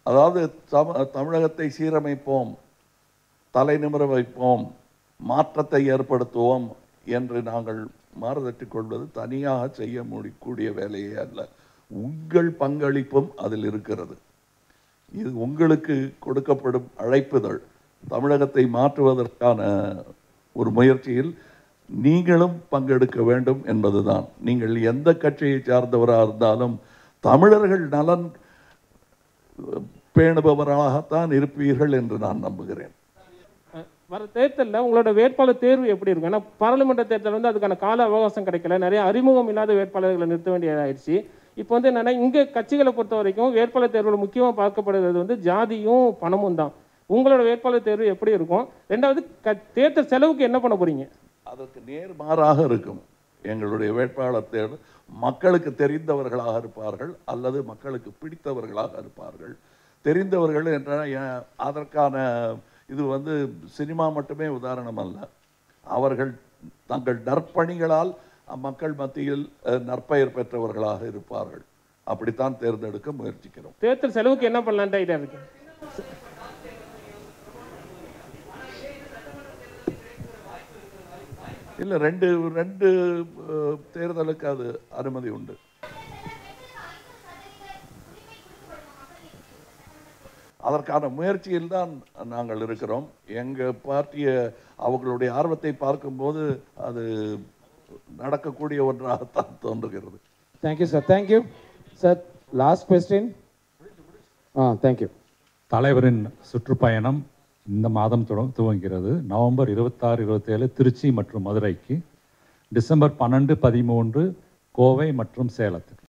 அதாவது தமிழகத்தை சீரமைப்போம், தலை நிமிர வைப்போம், மாற்றத்தை ஏற்படுத்துவோம் என்று நாங்கள் மாறுதட்டிக் கொள்வது தனியாக செய்ய முடியக்கூடிய வேலையே அல்ல. உங்கள் பங்களிப்பும் அதில் இருக்கிறது. இது உங்களுக்கு கொடுக்கப்படும் அழைப்புதல். தமிழகத்தை மாற்றுவதற்கான ஒரு முயற்சியில் நீங்களும் பங்கெடுக்க வேண்டும் என்பதுதான். நீங்கள் எந்த கட்சியை சார்ந்தவராக இருந்தாலும் தமிழர்கள் நலன் பேணுபவராகத்தான் இருப்பீர்கள் என்று நான் நம்புகிறேன். வர தேர்தலில் உங்களோட வேட்பாளர் தேர்வு எப்படி இருக்கும்? ஏன்னா பாராளுமன்ற தேர்தல் வந்து அதுக்கான கால அவகாசம் கிடைக்கல, நிறைய அறிமுகம் இல்லாத வேட்பாளர்களை நிறுத்த வேண்டியதாகிடுச்சு. இப்போ வந்து என்னென்னா, இங்கே கட்சிகளை பொறுத்த வரைக்கும் வேட்பாளர் தேர்வில் முக்கியமாக பார்க்கப்படுறது வந்து ஜாதியும் பணமும் தான். உங்களோட வேட்பாளர் தேர்வு எப்படி இருக்கும்? ரெண்டாவது, தேர்தல் செலவுக்கு என்ன பண்ண போறீங்க? அதற்கு நேர்மாறாக இருக்கும். எங்களுடைய வேட்பாளர் தேர்வு மக்களுக்கு தெரிந்தவர்களாக இருப்பார்கள் அல்லது மக்களுக்கு பிடித்தவர்களாக இருப்பார்கள். தெரிந்தவர்கள் என்ற அதற்கான இது வந்து சினிமா மட்டுமே உதாரணம் அல்ல. அவர்கள் தங்கள் நற்பணிகளால் மக்கள் மத்தியில் நற்பெயர் பெற்றவர்களாக இருப்பார்கள். அப்படித்தான் தேர்ந்தெடுக்க முயற்சிக்கிறோம். தேர்தல் செலவுக்கு என்ன பண்ணலான்ட்டு ஐடியா இருக்கு? இல்லை, ரெண்டு தேர்தலுக்கு அது அனுமதி உண்டு. அதற்கான முயற்சியில் தான் நாங்கள் இருக்கிறோம். எங்கள் பார்ட்டியை அவர்களுடைய ஆர்வத்தை பார்க்கும்போது அது நடக்கக்கூடிய ஒன்றாகத்தான் தோன்றுகிறது. Thank you sir. Thank you sir. Last question. Thank you. தலைவரின் சுற்றுப்பயணம் இந்த மாதம் துவங்கிறது. நவம்பர் 26, 27 திருச்சி மற்றும் மதுரைக்கு, டிசம்பர் 12, 13 கோவை மற்றும் சேலத்துக்கு.